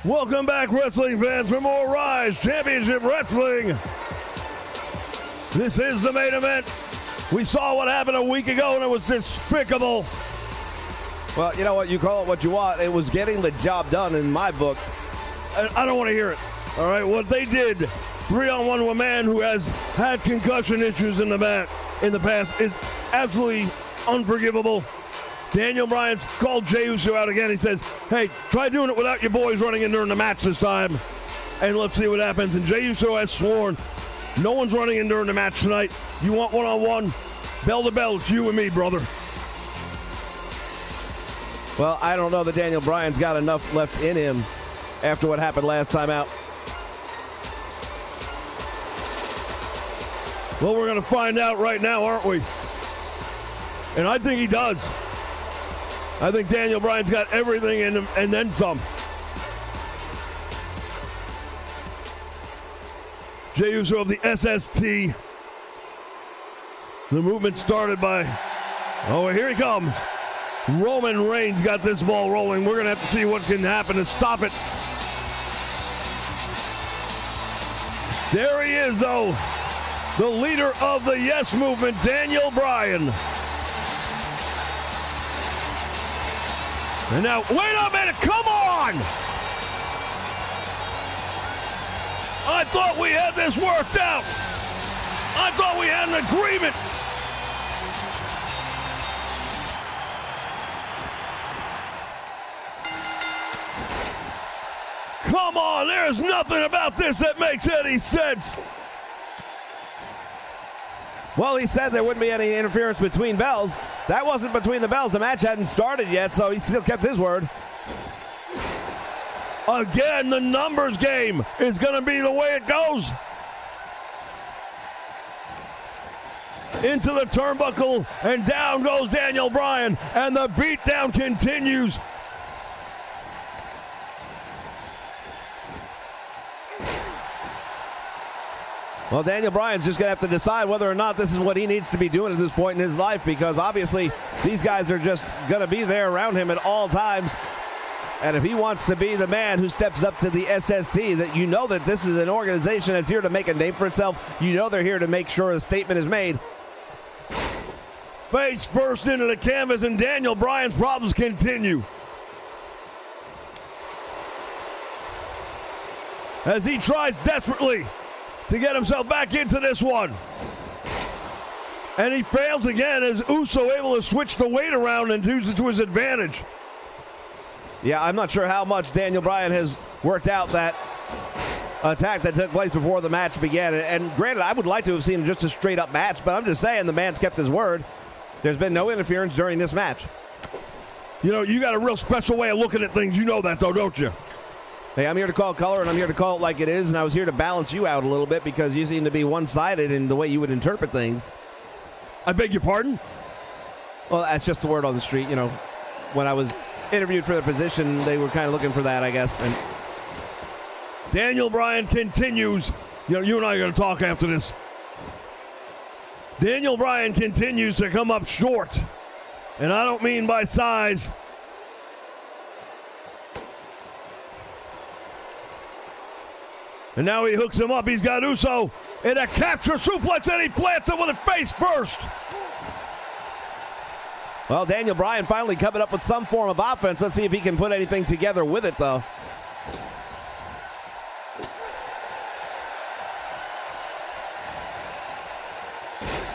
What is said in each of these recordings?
Welcome back, wrestling fans, for more Rise Championship Wrestling. This is the main event. We saw what happened a week ago, and it was despicable. Well, you know what? You call it what you want. It was getting the job done in my book. I don't want to hear it. All right, what they did 3-on-1 to a man who has had concussion issues in the past is absolutely unforgivable. Daniel Bryan's called Jey Uso out again. He says, hey, try doing it without your boys running in during the match this time, and let's see what happens. And Jey Uso has sworn, no one's running in during the match tonight. You want one-on-one, bell to bell, it's you and me, brother. Well, I don't know that Daniel Bryan's got enough left in him after what happened last time out. Well, we're going to find out right now, aren't we? And I think he does. I think Daniel Bryan's got everything in him and then some. Jey Uso of the SST. The movement started by, oh, here he comes. Roman Reigns got this ball rolling. We're going to have to see what can happen to stop it. There he is, though. The leader of the Yes Movement, Daniel Bryan. And now, wait a minute, come on! I thought we had this worked out. I thought we had an agreement. Come on, there's nothing about this that makes any sense. Well, he said there wouldn't be any interference between bells. That wasn't between the bells. The match hadn't started yet, so he still kept his word. Again, the numbers game is going to be the way it goes. Into the turnbuckle, and down goes Daniel Bryan, and the beatdown continues. Well, Daniel Bryan's just going to have to decide whether or not this is what he needs to be doing at this point in his life, because obviously these guys are just going to be there around him at all times. And if he wants to be the man who steps up to the SST, that you know that this is an organization that's here to make a name for itself. You know they're here to make sure a statement is made. Face first into the canvas, and Daniel Bryan's problems continue. As he tries desperately to get himself back into this one. And he fails again as Uso able to switch the weight around and use it to his advantage. Yeah, I'm not sure how much Daniel Bryan has worked out that attack that took place before the match began. And granted, I would like to have seen just a straight-up match, but I'm just saying the man's kept his word. There's been no interference during this match. You know, you got a real special way of looking at things. You know that, though, don't you? Hey, I'm here to call color, and I'm here to call it like it is, and I was here to balance you out a little bit because you seem to be one-sided in the way you would interpret things. I beg your pardon? Well, that's just the word on the street. You know, when I was interviewed for the position, they were kind of looking for that, I guess. And Daniel Bryan continues. You know, you and I are going to talk after this. Daniel Bryan continues to come up short, and I don't mean by size. And now he hooks him up. He's got Uso in a capture suplex, and he plants it with a face first. Well, Daniel Bryan finally coming up with some form of offense. Let's see if he can put anything together with it, though.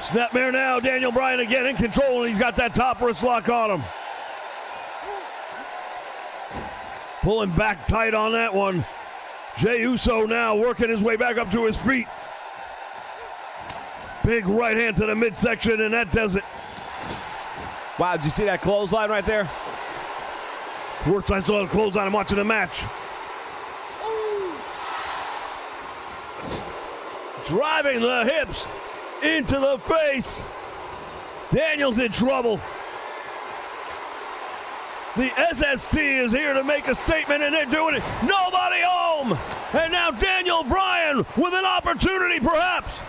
Snapmare now. Daniel Bryan again in control, and he's got that top wrist lock on him. Pulling back tight on that one. Jey Uso now working his way back up to his feet. Big right hand to the midsection, and that does it. Wow, did you see that clothesline right there? Works I saw the clothesline. I'm watching the match. Driving the hips into the face. Daniel's in trouble. The SST is here to make a statement, and they're doing it. Nobody home. And now Daniel Bryan with an opportunity, perhaps.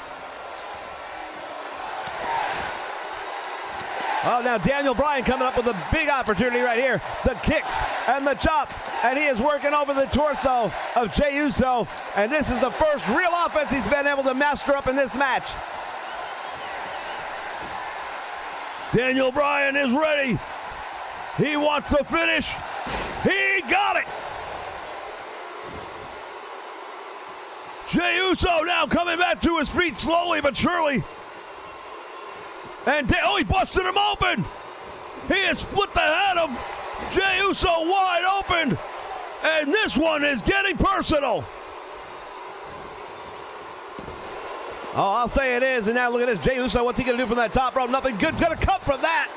Oh, now Daniel Bryan coming up with a big opportunity right here. The kicks and the chops. And he is working over the torso of Jey Uso. And this is the first real offense he's been able to master up in this match. Daniel Bryan is ready. He wants to finish. He got it. Jey Uso now coming back to his feet slowly but surely. And he busted him open. He has split the head of Jey Uso wide open. And this one is getting personal. Oh, I'll say it is. And now look at this. Jey Uso, what's he going to do from that top rope? Nothing good's going to come from that.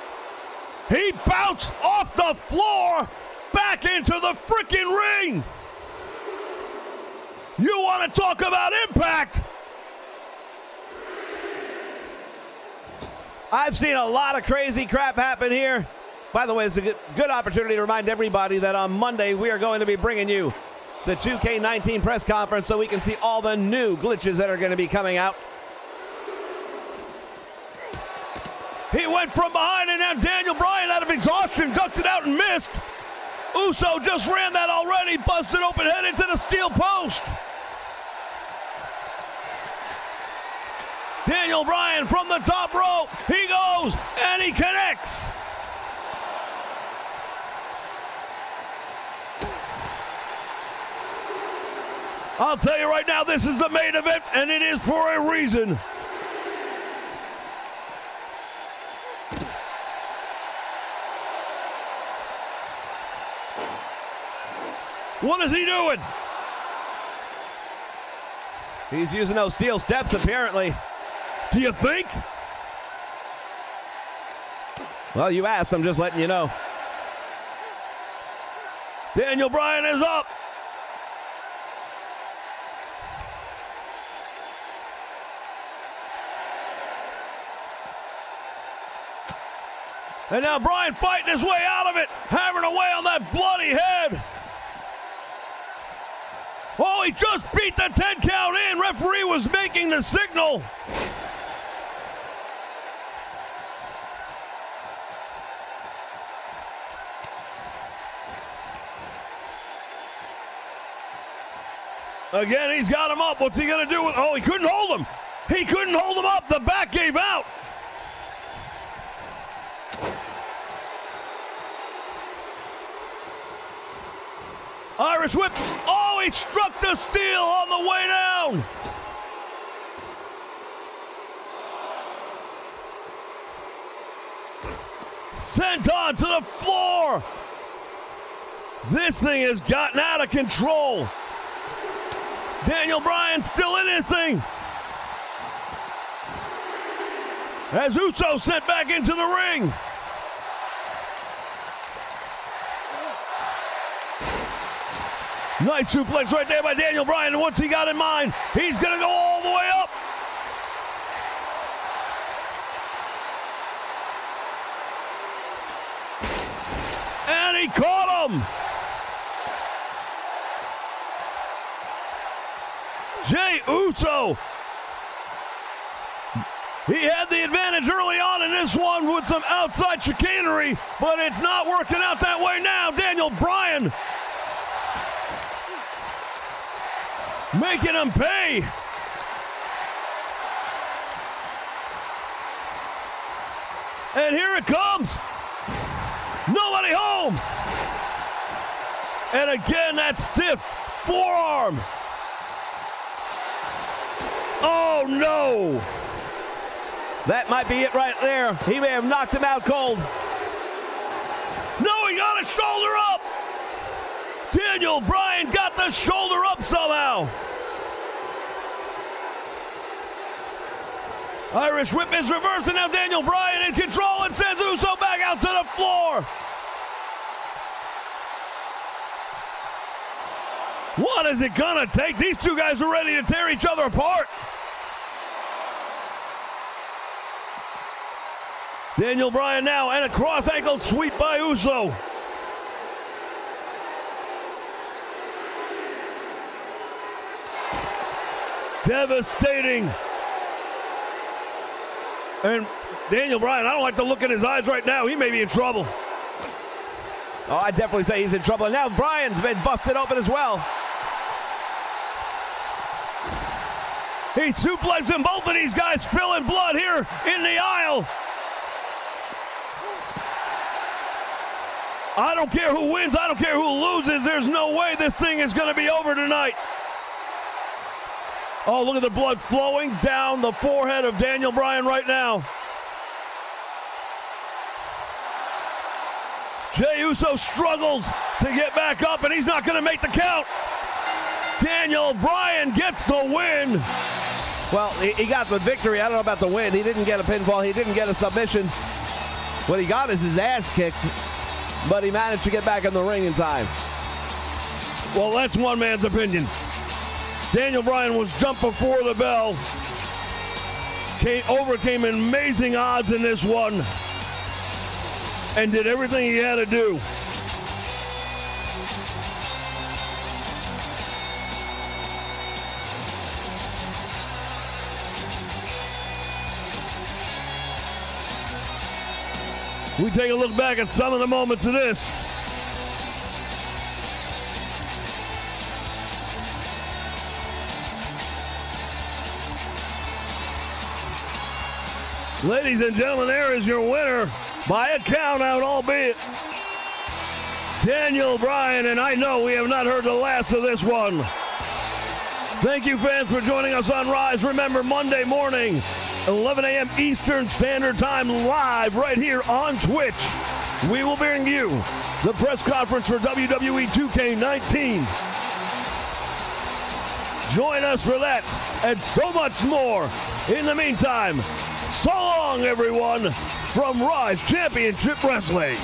He bounced off the floor back into the freaking ring. You want to talk about impact? I've seen a lot of crazy crap happen here. By the way, it's a good opportunity to remind everybody that on Monday we are going to be bringing you the 2K19 press conference so we can see all the new glitches that are going to be coming out. He went from behind, and now Daniel Bryan, out of exhaustion, ducked it out and missed. Uso just ran that already, busted open head into the steel post. Daniel Bryan from the top rope. He goes, and he connects. I'll tell you right now, this is the main event, and it is for a reason. What is he doing? He's using those steel steps, apparently. Do you think? Well, you asked. I'm just letting you know. Daniel Bryan is up. And now Bryan fighting his way out of it, hammering away on that bloody head. Oh, he just beat the 10 count in. Referee was making the signal. Again, he's got him up. What's he going to do with... Oh, he couldn't hold him. He couldn't hold him up. The back gave out. Irish whip. Oh, he struck the steel on the way down. Senton to the floor. This thing has gotten out of control. Daniel Bryan still in this thing. As Uso sent back into the ring. Nice suplex right there by Daniel Bryan. And what's he got in mind? He's going to go all the way up. And he caught him. Jey Uso. He had the advantage early on in this one with some outside chicanery, but it's not working out that way now. Daniel Bryan making him pay. And here it comes. Nobody home. And again, that stiff forearm. Oh, no. That might be it right there. He may have knocked him out cold. No, he got his shoulder up. Daniel Bryan got the shoulder up somehow. Irish whip is reversed, and now Daniel Bryan in control and sends Uso back out to the floor. What is it gonna take? These two guys are ready to tear each other apart. Daniel Bryan now, and a cross-ankle sweep by Uso. Devastating. And Daniel Bryan, I don't like the look in his eyes right now. He may be in trouble. Oh, I definitely say he's in trouble. And now Bryan's been busted open as well. He suplexing both of these guys, spilling blood here in the aisle. I don't care who wins. I don't care who loses. There's no way this thing is going to be over tonight. Oh, look at the blood flowing down the forehead of Daniel Bryan right now. Jey Uso struggles to get back up, and he's not going to make the count. Daniel Bryan gets the win. Well, he got the victory. I don't know about the win. He didn't get a pinfall. He didn't get a submission. What he got is his ass kicked, but he managed to get back in the ring in time. Well, that's one man's opinion. Daniel Bryan was jumped before the bell. Overcame amazing odds in this one and did everything he had to do. We take a look back at some of the moments of this. Ladies and gentlemen, there is your winner by a count out, albeit Daniel Bryan, and I know we have not heard the last of this one. Thank you, fans, for joining us on Rise. Remember, Monday morning, 11 a.m. Eastern Standard Time, live right here on Twitch. We will bring you the press conference for WWE 2K19. Join us for that and so much more. In the meantime, so long, everyone, from Rise Championship Wrestling.